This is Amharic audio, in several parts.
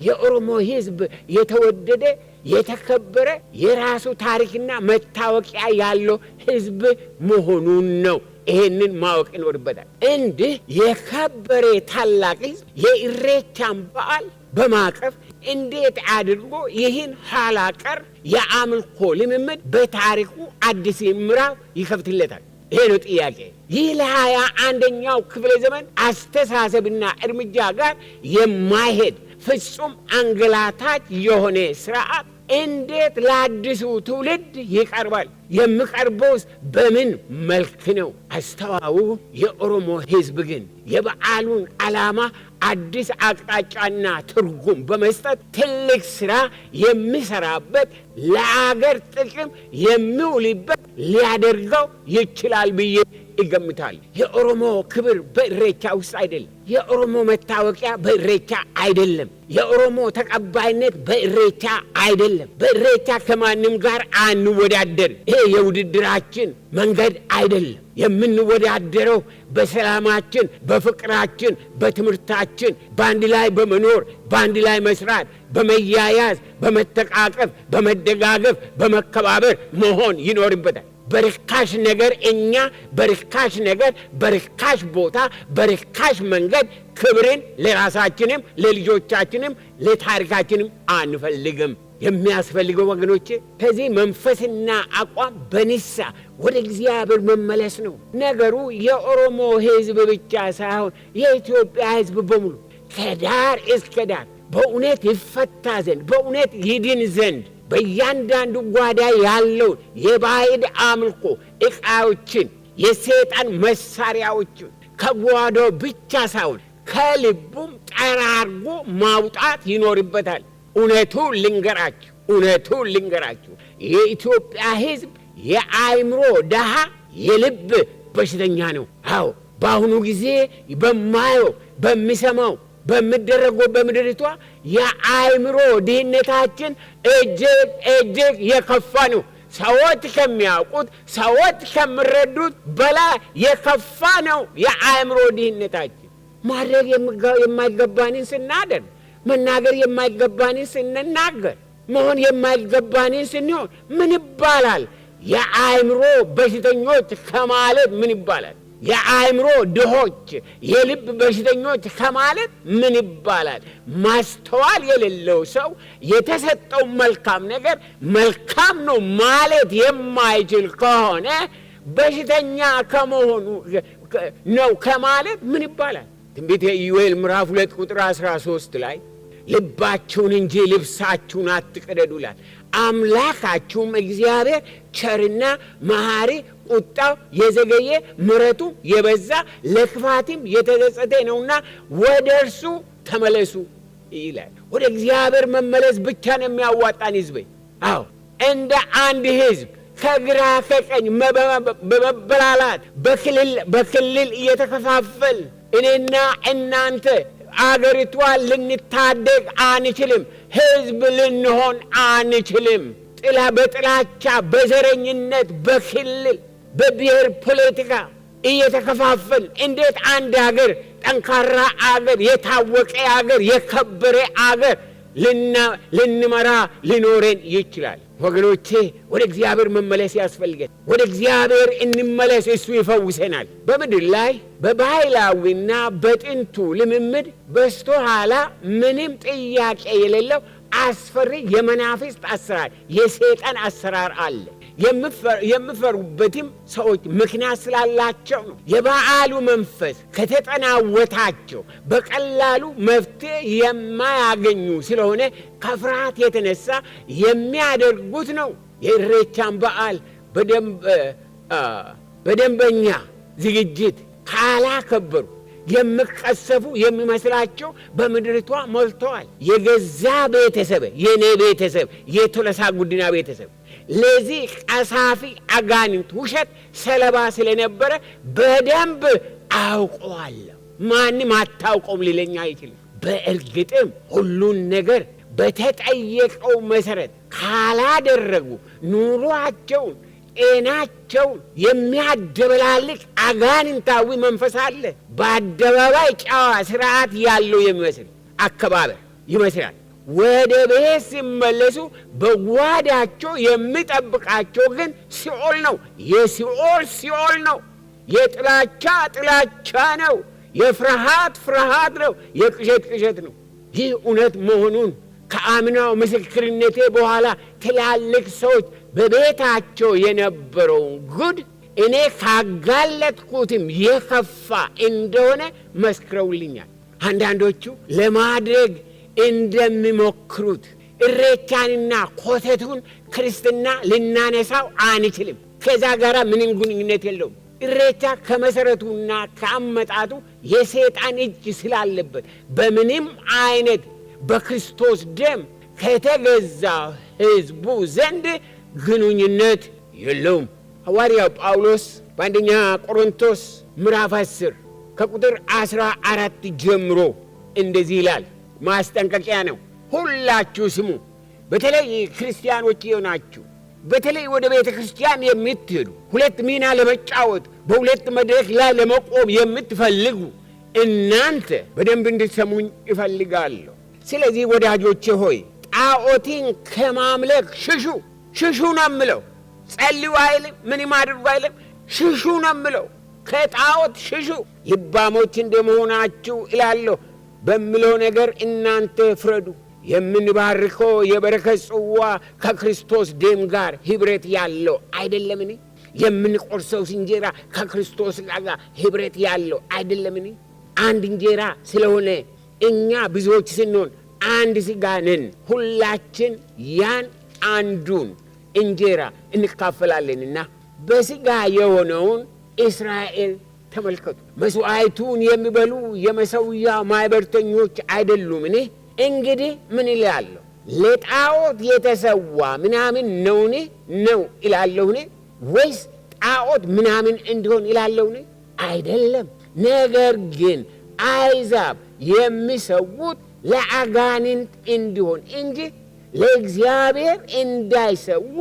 የኦሮሞ ሕዝብ የተወደደ የተከበረ የራሱ ታሪክና መታወቂያ ያለው ሕዝብ መሆኑን ነው። ይሄንን ማወቅ ይኖርበታል። እንዲህ የከበረ ታላቅ ሕዝብ የኢሬቻን በዓል በማቀፍ እንዴት አድርጎ ይህን ኋላ ቀር የአምልኮ ልምምድ በታሪኩ አዲስ ምዕራፍ ይከፍትለታል? ይሄ ነው ጥያቄ። ይህ ለ21ኛው ክፍለ ዘመን አስተሳሰብና እርምጃ ጋር የማይሄድ ፍጹም አንገላታች የሆነ ስርዓት እንዴት ለአዲሱ ትውልድ ይቀርባል? የሚቀርበውስ በምን መልክ ነው? አስተዋዩ የኦሮሞ ሕዝብ ግን የበዓሉን ዓላማ አዲስ አቅጣጫና ትርጉም በመስጠት ትልቅ ሥራ የሚሰራበት ለአገር ጥቅም የሚውልበት ሊያደርገው ይችላል ብዬ ይገምታል። የኦሮሞ ክብር በኢሬቻ ውስጥ አይደለም። የኦሮሞ መታወቂያ በኢሬቻ አይደለም። የኦሮሞ ተቀባይነት በኢሬቻ አይደለም። በኢሬቻ ከማንም ጋር አንወዳደር። ይሄ የውድድራችን መንገድ አይደለም። የምንወዳደረው በሰላማችን፣ በፍቅራችን፣ በትምህርታችን፣ በአንድ ላይ በመኖር በአንድ ላይ መስራት፣ በመያያዝ፣ በመተቃቀፍ፣ በመደጋገፍ፣ በመከባበር መሆን ይኖርበታል። በርካሽ ነገር እኛ በርካሽ ነገር በርካሽ ቦታ በርካሽ መንገድ ክብርን ለራሳችንም ለልጆቻችንም ለታሪካችንም አንፈልግም። የሚያስፈልገው ወገኖቼ ከዚህ መንፈስና አቋም በንሳ ወደ እግዚአብሔር መመለስ ነው። ነገሩ የኦሮሞ ሕዝብ ብቻ ሳይሆን የኢትዮጵያ ሕዝብ በሙሉ ከዳር እስከ ዳር በእውነት ይፈታ ዘንድ በእውነት ይድን ዘንድ በእያንዳንዱ ጓዳ ያለውን የባዕድ አምልኮ ዕቃዎችን የሰይጣን መሳሪያዎችን ከጓዳው ብቻ ሳይሆን ከልቡም ጠራርጎ ማውጣት ይኖርበታል። እውነቱን ልንገራችሁ የኢትዮጵያ ሕዝብ የአእምሮ ደሃ የልብ በሽተኛ ነው። አዎ በአሁኑ ጊዜ በማየው በሚሰማው በሚደረገው በምድሪቷ የአእምሮ ድህነታችን እጅግ የከፋ ነው። ሰዎች ከሚያውቁት ሰዎች ከሚረዱት በላይ የከፋ ነው የአእምሮ ድህነታችን። ማድረግ የማይገባንን ስናደርግ፣ መናገር የማይገባንን ስንናገር፣ መሆን የማይገባንን ስንሆን ምን ይባላል? የአእምሮ በሽተኞች ከማለት ምን ይባላል? የአእምሮ ድሆች የልብ በሽተኞች ከማለት ምን ይባላል? ማስተዋል የሌለው ሰው የተሰጠው መልካም ነገር መልካም ነው ማለት የማይችል ከሆነ በሽተኛ ከመሆኑ ነው ከማለት ምን ይባላል? ትንቢተ ኢዩኤል ምዕራፍ 2 ቁጥር 13 ላይ ልባችሁን እንጂ ልብሳችሁን አትቅደዱ ይላል። አምላካችሁም እግዚአብሔር ቸርና መሐሪ፣ ቁጣው የዘገየ ምሕረቱ የበዛ ለክፋትም የተጸጸተ ነውና ወደ እርሱ ተመለሱ ይላል። ወደ እግዚአብሔር መመለስ ብቻ ነው የሚያዋጣን ሕዝብ። አዎ እንደ አንድ ሕዝብ ከግራ ከቀኝ በመበላላት በክልል እየተከፋፈል እኔና እናንተ አገሪቷን ልንታደግ አንችልም። ሕዝብ ልንሆን አንችልም። በጥላቻ በዘረኝነት በክልል በብሔር ፖለቲካ እየተከፋፈል እንዴት አንድ አገር ጠንካራ አገር የታወቀ አገር የከበረ አገር ልንመራ ሊኖረን ይችላል? ወገኖቼ ወደ እግዚአብሔር መመለስ ያስፈልገን። ወደ እግዚአብሔር እንመለስ፣ እሱ ይፈውሰናል። በምድር ላይ በባህላዊና በጥንቱ ልምምድ በስተኋላ ምንም ጥያቄ የሌለው አስፈሪ የመናፍስት አሰራር የሰይጣን አሰራር አለ። የሚፈሩበትም ሰዎች ምክንያት ስላላቸው ነው። የበዓሉ መንፈስ ከተጠናወታቸው በቀላሉ መፍትሄ የማያገኙ ስለሆነ ከፍርሃት የተነሳ የሚያደርጉት ነው። የኢሬቻን በዓል በደንበኛ ዝግጅት ካላከበሩ የሚቀሰፉ የሚመስላቸው በምድሪቷ ሞልተዋል። የገዛ ቤተሰብ የኔ ቤተሰብ የቶለሳ ጉዲና ቤተሰብ ለዚህ ቀሳፊ አጋንንት ውሸት ሰለባ ስለነበረ በደንብ አውቀዋለሁ። ማንም አታውቀውም ሊለኛ አይችልም። በእርግጥም ሁሉን ነገር በተጠየቀው መሰረት ካላደረጉ ኑሯቸውን ጤናቸውን የሚያደበላልቅ አጋንንታዊ መንፈስ አለ። በአደባባይ ጨዋ ስርዓት ያለው የሚመስል አከባበር ይመስላል። ወደ ቤት ሲመለሱ በጓዳቸው የሚጠብቃቸው ግን ሲኦል ነው። የሲኦል ሲኦል ነው። የጥላቻ ጥላቻ ነው። የፍርሃት ፍርሃት ነው። የቅዠት ቅዠት ነው። ይህ እውነት መሆኑን ከአምናው ምስክርነቴ በኋላ ትላልቅ ሰዎች በቤታቸው የነበረውን ጉድ እኔ ካጋለጥኩትም የከፋ እንደሆነ መስክረውልኛል። አንዳንዶቹ ለማድረግ እንደሚሞክሩት እሬቻንና ኮተቱን ክርስትና ልናነሳው አንችልም። ከዛ ጋር ምንም ግንኙነት የለውም። እሬቻ ከመሰረቱና ከአመጣጡ የሰይጣን እጅ ስላለበት በምንም አይነት በክርስቶስ ደም ከተገዛ ሕዝቡ ዘንድ ግንኙነት የለውም። ሐዋርያው ጳውሎስ በአንደኛ ቆሮንቶስ ምዕራፍ 10 ከቁጥር 14 ጀምሮ እንደዚህ ይላል። ማስጠንቀቂያ ነው። ሁላችሁ ስሙ። በተለይ ክርስቲያኖች የሆናችሁ በተለይ ወደ ቤተ ክርስቲያን የምትሄዱ ሁለት ሚና ለመጫወት በሁለት መድረክ ላይ ለመቆም የምትፈልጉ እናንተ በደንብ እንድትሰሙኝ እፈልጋለሁ። ስለዚህ ወዳጆቼ ሆይ ጣዖትን ከማምለክ ሽሹ። ሽሹ ነው የምለው። ጸልዩ አይልም፣ ምንም አድርጉ አይልም። ሽሹ ነው የምለው። ከጣዖት ሽሹ። ልባሞች እንደመሆናችሁ እላለሁ በምለው ነገር እናንተ ፍረዱ። የምንባርከው የበረከት ጽዋ ከክርስቶስ ደም ጋር ኅብረት ያለው አይደለምን? የምንቆርሰው እንጀራ ከክርስቶስ ጋር ኅብረት ያለው አይደለምን? አንድ እንጀራ ስለሆነ እኛ ብዙዎች ስንሆን አንድ ሥጋ ነን። ሁላችን ያን አንዱን እንጀራ እንካፈላለንና በሥጋ የሆነውን እስራኤል ተመልከቱ። መስዋዕቱን የሚበሉ የመሠዊያው ማኅበርተኞች አይደሉምን? እንግዲህ ምን እላለሁ? ለጣዖት የተሰዋ ምናምን ነውን? ነው እላለሁን? ወይስ ጣዖት ምናምን እንዲሆን እላለሁን? አይደለም። ነገር ግን አሕዛብ የሚሰዉት ለአጋንንት እንዲሆን እንጂ ለእግዚአብሔር እንዳይሰዉ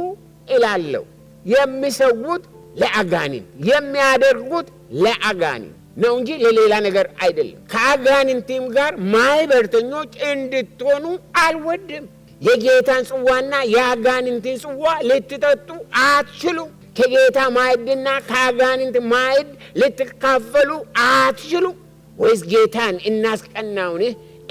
እላለሁ። የሚሰዉት ለአጋንንት፣ የሚያደርጉት ለአጋንንት ነው እንጂ ለሌላ ነገር አይደለም። ከአጋንንትም ጋር ማኅበርተኞች እንድትሆኑ አልወድም። የጌታን ጽዋና የአጋንንትን ጽዋ ልትጠጡ አትችሉም። ከጌታ ማዕድና ከአጋንንት ማዕድ ልትካፈሉ አትችሉም። ወይስ ጌታን እናስቀናውን?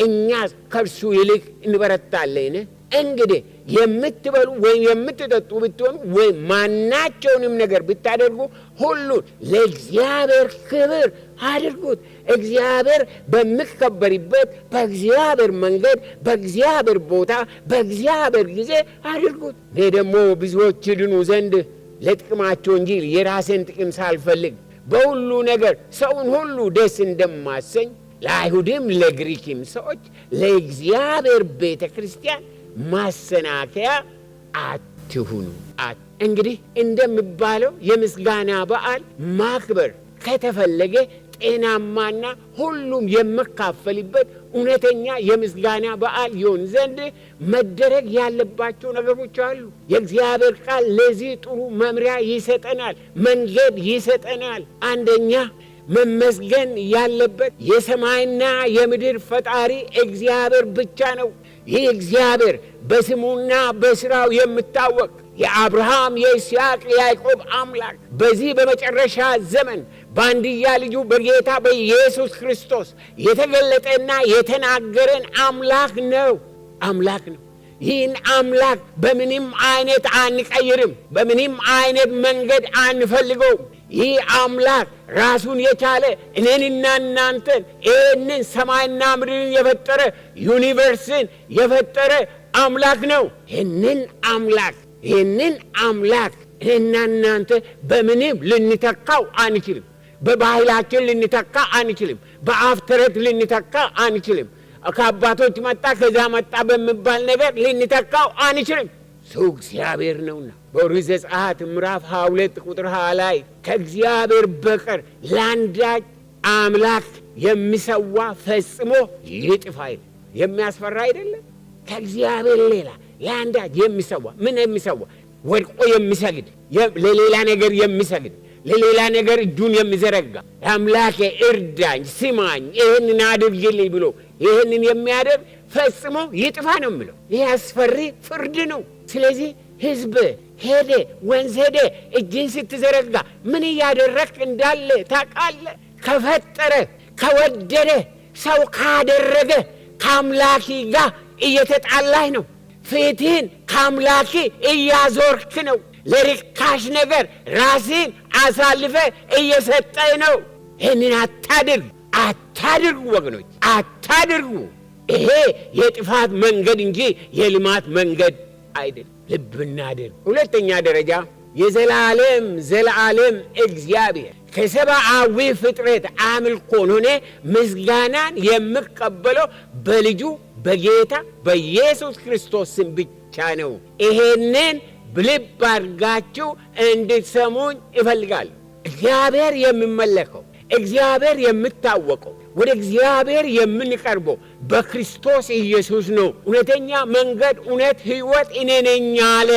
እኛስ ከእርሱ ይልቅ እንበረታለን? እንግዲህ የምትበሉ ወይም የምትጠጡ ብትሆኑ ወይም ማናቸውንም ነገር ብታደርጉ ሁሉን ለእግዚአብሔር ክብር አድርጉት። እግዚአብሔር በሚከበርበት በእግዚአብሔር መንገድ፣ በእግዚአብሔር ቦታ፣ በእግዚአብሔር ጊዜ አድርጉት። እኔ ደግሞ ብዙዎች ይድኑ ዘንድ ለጥቅማቸው እንጂ የራሴን ጥቅም ሳልፈልግ በሁሉ ነገር ሰውን ሁሉ ደስ እንደማሰኝ ለአይሁድም ለግሪክም ሰዎች ለእግዚአብሔር ቤተ ክርስቲያን ማሰናከያ አትሁኑ። እንግዲህ እንደሚባለው የምስጋና በዓል ማክበር ከተፈለገ ጤናማና ሁሉም የመካፈልበት እውነተኛ የምስጋና በዓል ይሆን ዘንድ መደረግ ያለባቸው ነገሮች አሉ። የእግዚአብሔር ቃል ለዚህ ጥሩ መምሪያ ይሰጠናል፣ መንገድ ይሰጠናል። አንደኛ መመስገን ያለበት የሰማይና የምድር ፈጣሪ እግዚአብሔር ብቻ ነው። ይህ እግዚአብሔር በስሙና በሥራው የምታወቅ የአብርሃም የይስሐቅ የያዕቆብ አምላክ በዚህ በመጨረሻ ዘመን በአንድያ ልጁ በጌታ በኢየሱስ ክርስቶስ የተገለጠና የተናገረን አምላክ ነው። አምላክ ነው። ይህን አምላክ በምንም አይነት አንቀይርም፣ በምንም አይነት መንገድ አንፈልገውም። ይህ አምላክ ራሱን የቻለ እኔንና እናንተን ይህንን ሰማይና ምድርን የፈጠረ ዩኒቨርስን የፈጠረ አምላክ ነው። ይህንን አምላክ እኔና እናንተ በምንም ልንተካው አንችልም። በባህላችን ልንተካ አንችልም። በአፍ ተረት ልንተካ አንችልም። ከአባቶች መጣ ከዛ መጣ በሚባል ነገር ልንተካው አንችልም። ሰው እግዚአብሔር ነውና በኦሪት ዘጸአት ምዕራፍ 22 ቁጥር 20 ላይ ከእግዚአብሔር በቀር ለአንዳች አምላክ የሚሰዋ ፈጽሞ ይጥፋ ይላል። የሚያስፈራ አይደለም? ከእግዚአብሔር ሌላ ለአንዳች የሚሰዋ ምን የሚሰዋ? ወድቆ የሚሰግድ፣ ለሌላ ነገር የሚሰግድ፣ ለሌላ ነገር እጁን የሚዘረጋ አምላኬ እርዳኝ፣ ስማኝ፣ ይህንን አድርግልኝ ብሎ ይህንን የሚያደርግ ፈጽሞ ይጥፋ ነው የሚለው። ይህ አስፈሪ ፍርድ ነው። ስለዚህ ሕዝብ ሄደ፣ ወንዝ ሄደ፣ እጅን ስትዘረጋ ምን እያደረክ እንዳለ ታውቃለህ? ከፈጠረ ከወደደ ሰው ካደረገ ከአምላኪ ጋር እየተጣላህ ነው። ፊትህን ከአምላኪ እያዞርክ ነው። ለርካሽ ነገር ራስህን አሳልፈ እየሰጠህ ነው። ይህንን አታድርጉ ወገኖች፣ አታድርጉ። ይሄ የጥፋት መንገድ እንጂ የልማት መንገድ አይደለም። ልብ እናድርግ። ሁለተኛ ደረጃ የዘላለም እግዚአብሔር ከሰብአዊ ፍጥረት አምልኮን ሆነ ምስጋናን የሚቀበለው በልጁ በጌታ በኢየሱስ ክርስቶስ ስም ብቻ ነው። ይሄንን ልብ አድርጋችሁ እንድትሰሙኝ ይፈልጋል። እግዚአብሔር የሚመለከው፣ እግዚአብሔር የሚታወቀው፣ ወደ እግዚአብሔር የምንቀርበው በክርስቶስ ኢየሱስ ነው። እውነተኛ መንገድ፣ እውነት፣ ሕይወት እኔ ነኝ አለ።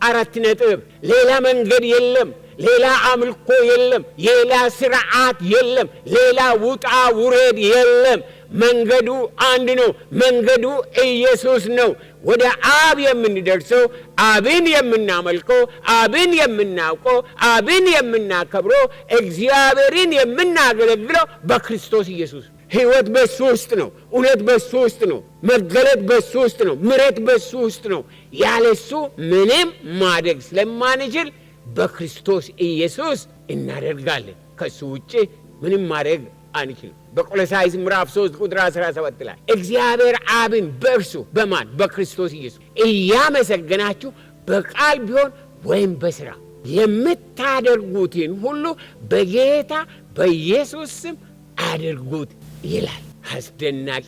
4 ነጥብ። ሌላ መንገድ የለም። ሌላ አምልኮ የለም። ሌላ ስርዓት የለም። ሌላ ውጣ ውረድ የለም። መንገዱ አንድ ነው። መንገዱ ኢየሱስ ነው። ወደ አብ የምንደርሰው፣ አብን የምናመልከው፣ አብን የምናውቀው፣ አብን የምናከብረው፣ እግዚአብሔርን የምናገለግለው በክርስቶስ ኢየሱስ። ሕይወት በሱ ውስጥ ነው። እውነት በሱ ውስጥ ነው። መገለጥ በሱ ውስጥ ነው። ምሕረት በሱ ውስጥ ነው። ያለሱ ምንም ማድረግ ስለማንችል በክርስቶስ ኢየሱስ እናደርጋለን። ከሱ ውጭ ምንም ማድረግ አንችልም። በቆሎሳይስ ምዕራፍ 3 ቁጥር 17 ላይ እግዚአብሔር አብን በእርሱ በማን በክርስቶስ ኢየሱስ እያመሰገናችሁ በቃል ቢሆን ወይም በሥራ የምታደርጉትን ሁሉ በጌታ በኢየሱስ ስም አድርጉት ይላል። አስደናቂ!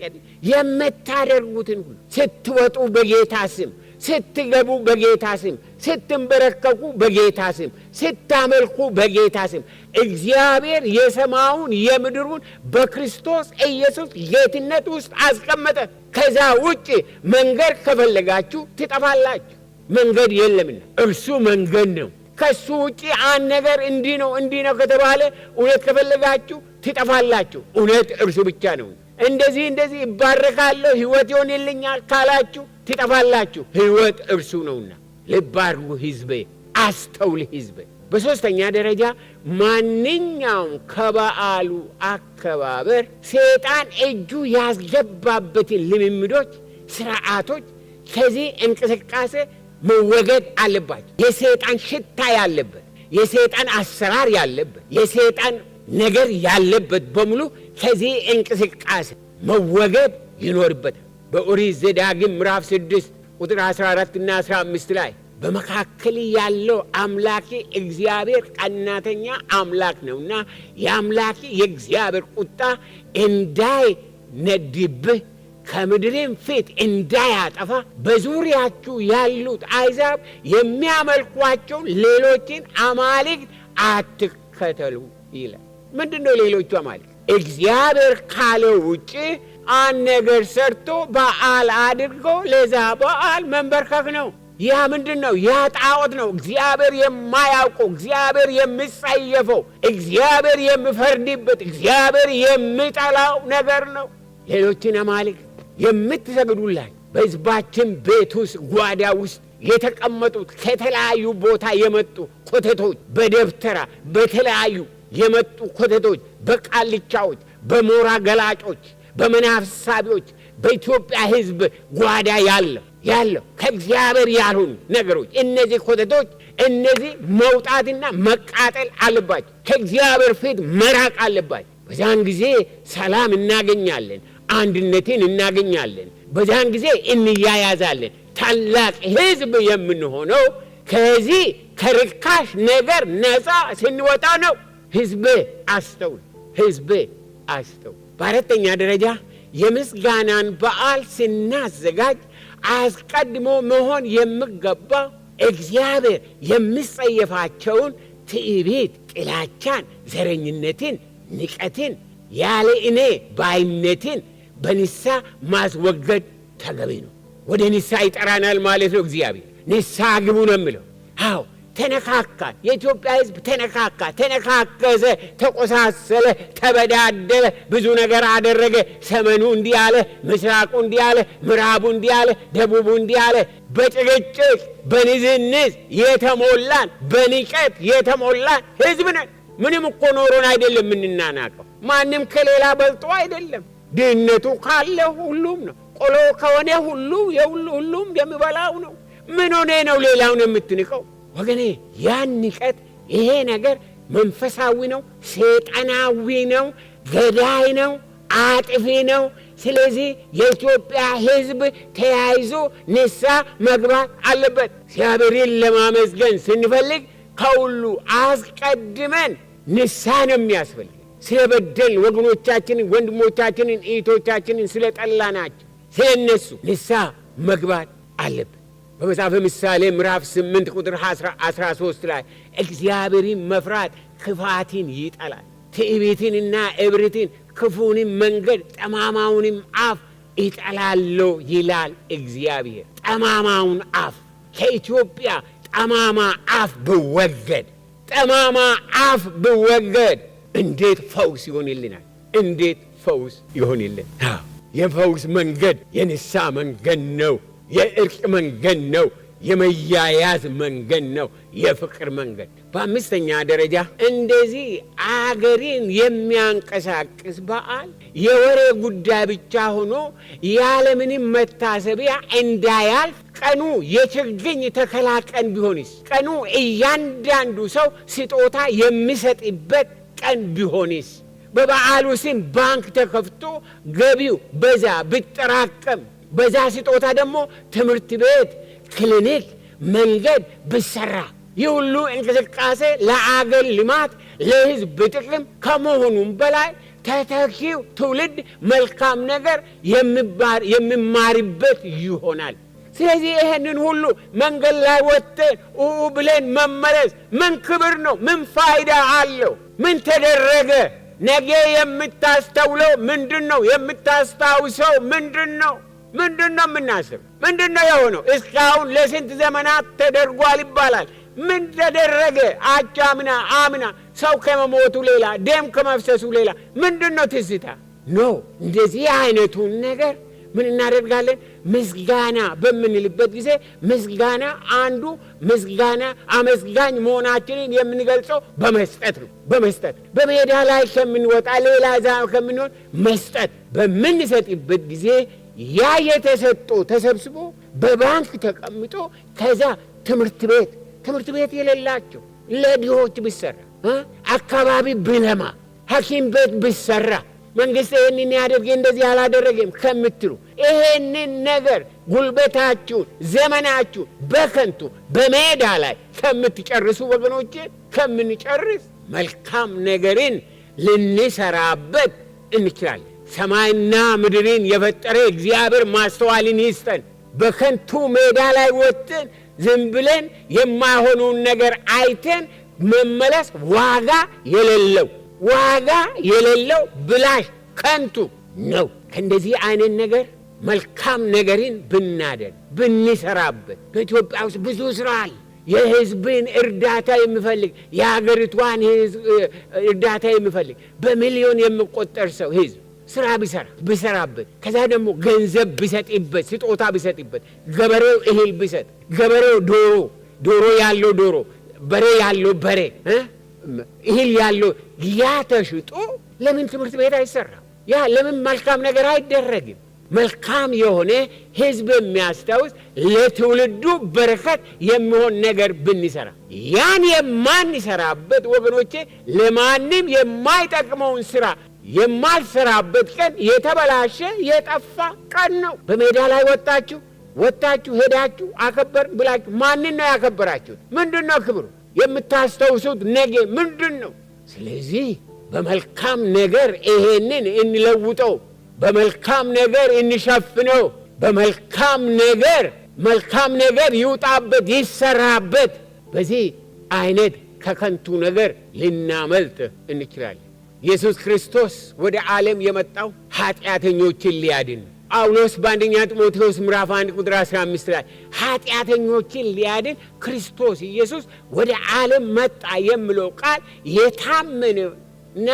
የምታደርጉትን ሁሉ ስትወጡ በጌታ ስም፣ ስትገቡ በጌታ ስም፣ ስትንበረከኩ በጌታ ስም፣ ስታመልኩ በጌታ ስም። እግዚአብሔር የሰማዩን የምድሩን በክርስቶስ ኢየሱስ ጌትነት ውስጥ አስቀመጠ። ከዛ ውጭ መንገድ ከፈለጋችሁ ትጠፋላችሁ። መንገድ የለምና እርሱ መንገድ ነው። ከሱ ውጭ አንድ ነገር እንዲህ ነው ከተባለ እውነት ከፈለጋችሁ ትጠፋላችሁ። እውነት እርሱ ብቻ ነው። እንደዚህ ይባረካለሁ ሕይወት ይሆንልኛል ካላችሁ ትጠፋላችሁ። ሕይወት እርሱ ነውና ልብ አድርጉ ሕዝቤ፣ አስተውል ሕዝቤ። በሦስተኛ ደረጃ ማንኛውም ከበዓሉ አከባበር ሰይጣን እጁ ያስገባበትን ልምምዶች፣ ስርዓቶች ከዚህ እንቅስቃሴ መወገድ አለባቸው። የሰይጣን ሽታ ያለበት፣ የሰይጣን አሰራር ያለበት፣ የሰይጣን ነገር ያለበት በሙሉ ከዚህ እንቅስቃሴ መወገድ ይኖርበታል። በኦሪት ዘዳግም ምዕራፍ 6 ቁጥር 14 እና 15 ላይ በመካከል ያለው አምላኬ እግዚአብሔር ቀናተኛ አምላክ ነውና የአምላኬ የእግዚአብሔር ቁጣ እንዳይነድብህ ከምድርም ፊት እንዳያጠፋ በዙሪያችሁ ያሉት አሕዛብ የሚያመልኳቸው ሌሎችን አማልክት አትከተሉ ይላል። ምንድነው ሌሎቹ አማልክት? እግዚአብሔር ካለው ውጭ አንድ ነገር ሰርቶ በዓል አድርጎ ለዛ በዓል መንበርከክ ነው። ያ ምንድነው? ያ ጣዖት ነው። እግዚአብሔር የማያውቀው፣ እግዚአብሔር የሚጸየፈው፣ እግዚአብሔር የሚፈርድበት፣ እግዚአብሔር የሚጠላው ነገር ነው። ሌሎችን አማልክት የምትሰግዱላቸው በሕዝባችን ቤት ውስጥ ጓዳ ውስጥ የተቀመጡት ከተለያዩ ቦታ የመጡ ኮተቶች፣ በደብተራ በተለያዩ የመጡ ኮተቶች፣ በቃልቻዎች፣ በሞራ ገላጮች፣ በመናፍሳቢዎች በኢትዮጵያ ሕዝብ ጓዳ ያለው ከእግዚአብሔር ያልሆኑ ነገሮች፣ እነዚህ ኮተቶች፣ እነዚህ መውጣትና መቃጠል አለባቸው። ከእግዚአብሔር ፊት መራቅ አለባቸው። በዛን ጊዜ ሰላም እናገኛለን፣ አንድነትን እናገኛለን። በዛን ጊዜ እንያያዛለን። ታላቅ ሕዝብ የምንሆነው ከዚህ ከርካሽ ነገር ነፃ ስንወጣ ነው። ሕዝቤ አስተውል፣ ሕዝቤ አስተውል። በአራተኛ ደረጃ የምስጋናን በዓል ስናዘጋጅ አስቀድሞ መሆን የሚገባ እግዚአብሔር የሚጸየፋቸውን ትዕቢት፣ ጥላቻን፣ ዘረኝነትን፣ ንቀትን፣ ያለ እኔ ባይነትን በንሳ ማስወገድ ተገቢ ነው። ወደ ንሳ ይጠራናል ማለት ነው። እግዚአብሔር ንሳ ግቡ ነው የሚለው። አዎ ተነካካ። የኢትዮጵያ ሕዝብ ተነካካ፣ ተነካከሰ፣ ተቆሳሰለ፣ ተበዳደለ፣ ብዙ ነገር አደረገ። ሰሜኑ እንዲህ አለ፣ ምስራቁ እንዲህ አለ፣ ምዕራቡ እንዲህ አለ፣ ደቡቡ እንዲህ አለ። በጭቅጭቅ በንዝንዝ የተሞላን በንቀት የተሞላን ሕዝብ ነን። ምንም እኮ ኖሮን አይደለም የምንናናቀው። ማንም ከሌላ በልጦ አይደለም። ድህነቱ ካለ ሁሉም ነው። ቆሎ ከሆነ ሁሉም የሚበላው ነው። ምን ሆነ ነው ሌላውን የምትንቀው? ወገኔ ያን ንቀት፣ ይሄ ነገር መንፈሳዊ ነው፣ ሰይጣናዊ ነው፣ ገዳይ ነው፣ አጥፊ ነው። ስለዚህ የኢትዮጵያ ሕዝብ ተያይዞ ንስሐ መግባት አለበት። እግዚአብሔርን ለማመስገን ስንፈልግ ከሁሉ አስቀድመን ንስሐ ነው የሚያስፈልግ። ስለበደል ወገኖቻችንን፣ ወንድሞቻችንን፣ እህቶቻችንን ስለጠላናቸው ስለነሱ ንስሐ መግባት አለበት። በመጽሐፈ ምሳሌ ምዕራፍ 8 ቁጥር 13 ላይ እግዚአብሔርን መፍራት ክፋትን ይጠላል፣ ትዕቢትንና እብሪትን፣ ክፉንም መንገድ፣ ጠማማውንም አፍ ይጠላለሁ ይላል እግዚአብሔር። ጠማማውን አፍ ከኢትዮጵያ ጠማማ አፍ ብወገድ፣ ጠማማ አፍ ብወገድ እንዴት ፈውስ ይሆንልናል? እንዴት ፈውስ ይሆንልን? የፈውስ መንገድ የንስሐ መንገድ ነው። የእርቅ መንገድ ነው። የመያያዝ መንገድ ነው። የፍቅር መንገድ። በአምስተኛ ደረጃ እንደዚህ አገርን የሚያንቀሳቅስ በዓል የወሬ ጉዳይ ብቻ ሆኖ ያለምንም መታሰቢያ እንዳያልፍ ቀኑ የችግኝ ተከላ ቀን ቢሆንስ? ቀኑ እያንዳንዱ ሰው ስጦታ የሚሰጥበት ቀን ቢሆንስ? በበዓሉ ስም ባንክ ተከፍቶ ገቢው በዛ ብጠራቀም፣ በዛ ስጦታ ደግሞ ትምህርት ቤት፣ ክሊኒክ፣ መንገድ ብሰራ፣ ይህ ሁሉ እንቅስቃሴ ለአገር ልማት ለሕዝብ ጥቅም ከመሆኑም በላይ ተተኪው ትውልድ መልካም ነገር የሚማርበት ይሆናል። ስለዚህ ይህንን ሁሉ መንገድ ላይ ወጥተን ብለን መመለስ ምን ክብር ነው? ምን ፋይዳ አለው? ምን ተደረገ? ነገ የምታስተውለው ምንድን ነው? የምታስታውሰው ምንድን ነው? ምንድን ነው የምናስብ? ምንድን ነው የሆነው? እስካሁን ለስንት ዘመናት ተደርጓል ይባላል። ምን ተደረገ? አቻምና አምና ሰው ከመሞቱ ሌላ፣ ደም ከመፍሰሱ ሌላ ምንድን ነው ትዝታ? ኖ እንደዚህ አይነቱን ነገር ምን እናደርጋለን? ምስጋና በምንልበት ጊዜ ምስጋና አንዱ ምስጋና አመስጋኝ መሆናችንን የምንገልጸው በመስጠት ነው። በመስጠት በሜዳ ላይ ከምንወጣ ሌላ ዛም ከምንሆን መስጠት በምንሰጥበት ጊዜ ያ የተሰጠው ተሰብስቦ በባንክ ተቀምጦ ከዛ ትምህርት ቤት የሌላቸው ለድሆች ቢሰራ፣ አካባቢ ብለማ፣ ሐኪም ቤት ቢሰራ፣ መንግስት ይህንን ያደርግ እንደዚህ አላደረገም ከምትሉ ይሄንን ነገር ጉልበታችሁን ዘመናችሁን በከንቱ በሜዳ ላይ ከምትጨርሱ ወገኖቼ ከምንጨርስ መልካም ነገርን ልንሰራበት እንችላለን። ሰማይና ምድርን የፈጠረ እግዚአብሔር ማስተዋልን ይስጠን። በከንቱ ሜዳ ላይ ወጥተን ዝም ብለን የማይሆኑን ነገር አይተን መመለስ ዋጋ የሌለው ብላሽ ከንቱ ነው። ከእንደዚህ አይነት ነገር መልካም ነገርን ብናደርግ ብንሰራበት። በኢትዮጵያ ውስጥ ብዙ ስራ አለ። የህዝብን እርዳታ የሚፈልግ የሀገሪቷን እርዳታ የሚፈልግ በሚሊዮን የሚቆጠር ሰው ህዝብ ስራ ቢሰራበት፣ ከዛ ደግሞ ገንዘብ ቢሰጥበት፣ ስጦታ ቢሰጥበት፣ ገበሬው እህል ቢሰጥ፣ ገበሬው ዶሮ ያለው ዶሮ፣ በሬ ያለው በሬ፣ እህል ያለው ያ ተሽጦ ለምን ትምህርት ቤት አይሰራም? ያ ለምን መልካም ነገር አይደረግም? መልካም የሆነ ህዝብ የሚያስታውስ ለትውልዱ በረከት የሚሆን ነገር ብንሰራ፣ ያን የማንሰራበት ወገኖቼ ለማንም የማይጠቅመውን ስራ የማልሰራበት ቀን የተበላሸ የጠፋ ቀን ነው። በሜዳ ላይ ወጣችሁ ሄዳችሁ አከበር ብላችሁ ማንን ነው ያከበራችሁት? ምንድን ነው ክብሩ? የምታስተውሱት ነገ ምንድን ነው? ስለዚህ በመልካም ነገር ይሄንን እንለውጠው፣ በመልካም ነገር እንሸፍነው፣ በመልካም ነገር ይውጣበት፣ ይሰራበት። በዚህ አይነት ከከንቱ ነገር ልናመልጥ እንችላለን። ኢየሱስ ክርስቶስ ወደ ዓለም የመጣው ኃጢአተኞችን ሊያድን ነው። ጳውሎስ በአንደኛ ጢሞቴዎስ ምዕራፍ 1 ቁጥር 15 ላይ ኃጢአተኞችን ሊያድን ክርስቶስ ኢየሱስ ወደ ዓለም መጣ የሚለው ቃል የታመነና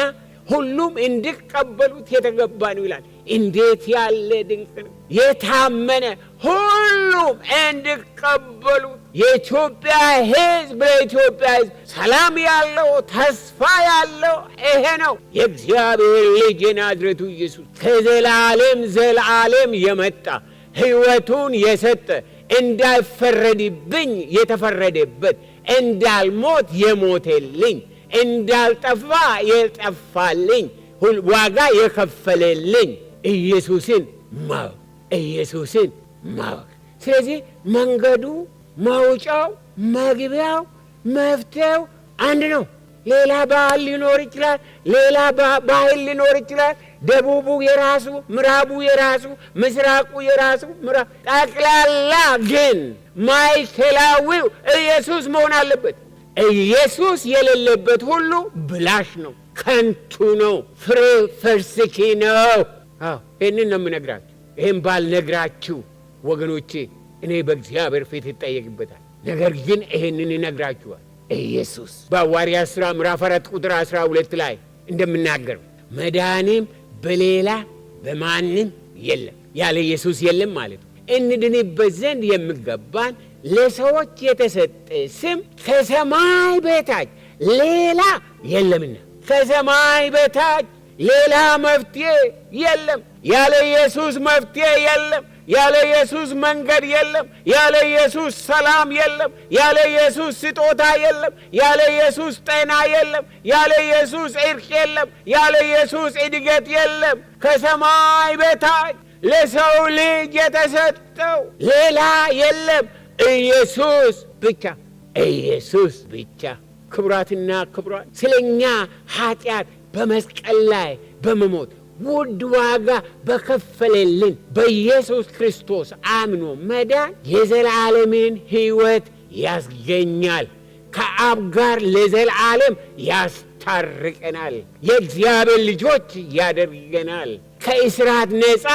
ሁሉም እንዲቀበሉት የተገባ ነው ይላል። እንዴት ያለ ድንቅ ነው! የታመነ ሁሉም እንዲቀበሉት። የኢትዮጵያ ሕዝብ ለኢትዮጵያ ሕዝብ ሰላም ያለው ተስፋ ያለው ይሄ ነው። የእግዚአብሔር ልጅ የናዝሬቱ ኢየሱስ ከዘላለም ዘላለም የመጣ ሕይወቱን የሰጠ እንዳይፈረድብኝ የተፈረደበት እንዳልሞት የሞተልኝ እንዳልጠፋ የጠፋልኝ ዋጋ የከፈለልኝ ኢየሱስን ማወቅ። ስለዚህ መንገዱ፣ መውጫው፣ መግቢያው፣ መፍትሄው አንድ ነው። ሌላ ባህል ሊኖር ይችላል፣ ሌላ ባህል ሊኖር ይችላል። ደቡቡ የራሱ፣ ምዕራቡ የራሱ፣ ምስራቁ የራሱ፣ ጠቅላላ ግን ማዕከላዊው ኢየሱስ መሆን አለበት። ኢየሱስ የሌለበት ሁሉ ብላሽ ነው፣ ከንቱ ነው፣ ፍሬ ፈርስኪ ነው። ይህንን ነው የምነግራችሁ። ይህም ባልነግራችሁ ወገኖቼ እኔ በእግዚአብሔር ፊት ይጠየቅበታል። ነገር ግን ይህንን ይነግራችኋል። ኢየሱስ በሐዋርያት ሥራ ምዕራፍ 4 ቁጥር 12 ላይ እንደምናገረው መዳንም በሌላ በማንም የለም፣ ያለ ኢየሱስ የለም ማለት ነው። እንድንበት ዘንድ የሚገባን ለሰዎች የተሰጠ ስም ከሰማይ በታች ሌላ የለምና፣ ከሰማይ በታች ሌላ መፍትሄ የለም። ያለ ኢየሱስ መፍትሄ የለም። ያለ ኢየሱስ መንገድ የለም። ያለ ኢየሱስ ሰላም የለም። ያለ ኢየሱስ ስጦታ የለም። ያለ ኢየሱስ ጤና የለም። ያለ ኢየሱስ ዕርቅ የለም። ያለ ኢየሱስ እድገት የለም። ከሰማይ በታች ለሰው ልጅ የተሰጠው ሌላ የለም። ኢየሱስ ብቻ፣ ኢየሱስ ብቻ። ክቡራትና ክቡራን፣ ስለኛ ኃጢአት በመስቀል ላይ በመሞት ውድ ዋጋ በከፈለልን በኢየሱስ ክርስቶስ አምኖ መዳን የዘላለምን ሕይወት ያስገኛል። ከአብ ጋር ለዘላለም ያስታርቀናል። የእግዚአብሔር ልጆች ያደርገናል። ከእስራት ነፃ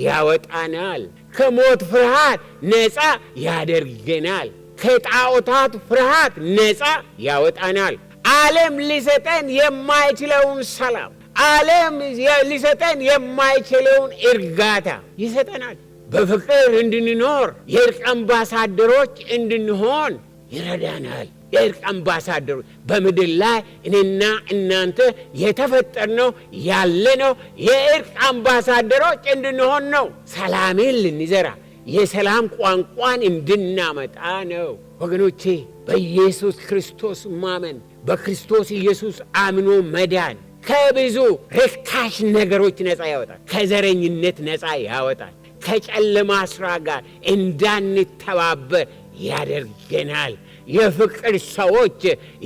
ያወጣናል። ከሞት ፍርሃት ነፃ ያደርገናል። ከጣዖታት ፍርሃት ነፃ ያወጣናል። ዓለም ሊሰጠን የማይችለውን ሰላም፣ ዓለም ሊሰጠን የማይችለውን እርጋታ ይሰጠናል። በፍቅር እንድንኖር የእርቅ አምባሳደሮች እንድንሆን ይረዳናል። የእርቅ አምባሳደሮች በምድር ላይ እኔና እናንተ የተፈጠርነው ያለነው የእርቅ አምባሳደሮች እንድንሆን ነው። ሰላምን ልንዘራ የሰላም ቋንቋን እንድናመጣ ነው። ወገኖቼ በኢየሱስ ክርስቶስ ማመን፣ በክርስቶስ ኢየሱስ አምኖ መዳን ከብዙ ርካሽ ነገሮች ነፃ ያወጣል። ከዘረኝነት ነፃ ያወጣል። ከጨለማ ሥራ ጋር እንዳንተባበር ያደርገናል። የፍቅር ሰዎች፣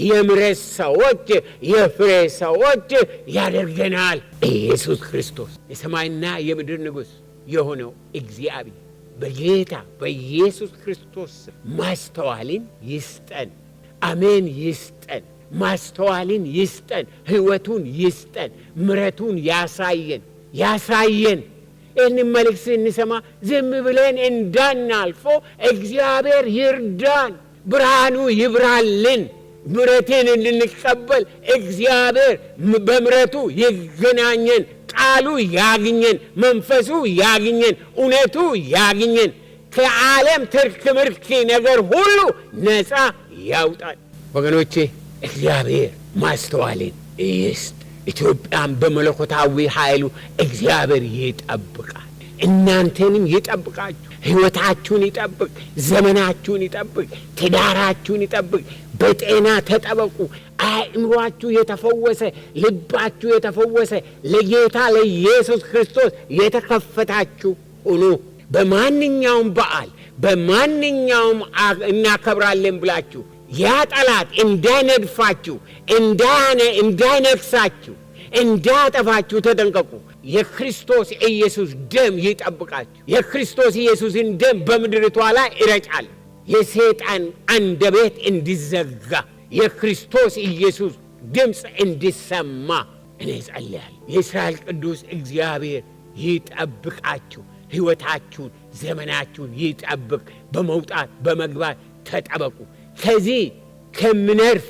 የምሕረት ሰዎች፣ የፍሬ ሰዎች ያደርገናል። ኢየሱስ ክርስቶስ የሰማይና የምድር ንጉሥ የሆነው እግዚአብሔር በጌታ በኢየሱስ ክርስቶስ ማስተዋልን ይስጠን። አሜን። ይስጠን፣ ማስተዋልን ይስጠን፣ ሕይወቱን ይስጠን፣ ምሕረቱን ያሳየን። ይህንን መልእክት ስንሰማ ዝም ብለን እንዳናልፎ እግዚአብሔር ይርዳን፣ ብርሃኑ ይብራልን፣ ምሕረትን እንድንቀበል እግዚአብሔር በምሕረቱ ይገናኘን፣ ቃሉ ያግኘን፣ መንፈሱ ያግኘን፣ እውነቱ ያግኘን፣ ከዓለም ትርክ ምርክ ነገር ሁሉ ነፃ ያውጣል። ወገኖቼ እግዚአብሔር ማስተዋልን ይስጥ። ኢትዮጵያን በመለኮታዊ ኃይሉ እግዚአብሔር ይጠብቃል። እናንተንም ይጠብቃችሁ። ሕይወታችሁን ይጠብቅ፣ ዘመናችሁን ይጠብቅ፣ ትዳራችሁን ይጠብቅ። በጤና ተጠበቁ። አእምሯችሁ የተፈወሰ፣ ልባችሁ የተፈወሰ፣ ለጌታ ለኢየሱስ ክርስቶስ የተከፈታችሁ ሁኑ። በማንኛውም በዓል በማንኛውም እናከብራለን ብላችሁ ያ ጠላት እንዳይነድፋችሁ፣ እንዳይነክሳችሁ፣ እንዳያጠፋችሁ ተጠንቀቁ። የክርስቶስ ኢየሱስ ደም ይጠብቃችሁ። የክርስቶስ ኢየሱስን ደም በምድርቷ ላይ ይረጫል። የሰይጣን አንደበት እንዲዘጋ፣ የክርስቶስ ኢየሱስ ድምፅ እንዲሰማ እኔ ጸልያለሁ። የእስራኤል ቅዱስ እግዚአብሔር ይጠብቃችሁ። ሕይወታችሁን ዘመናችሁን ይጠብቅ። በመውጣት በመግባት ተጠበቁ። ከዚህ ከሚነርፍ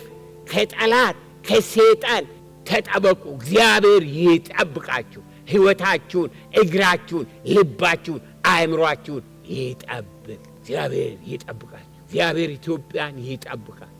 ከጠላት ከሰይጣን ተጠበቁ። እግዚአብሔር ይጠብቃችሁ። ሕይወታችሁን፣ እግራችሁን፣ ልባችሁን፣ አእምሮአችሁን ይጠብቅ። እግዚአብሔር ይጠብቃችሁ። እግዚአብሔር ኢትዮጵያን ይጠብቃል።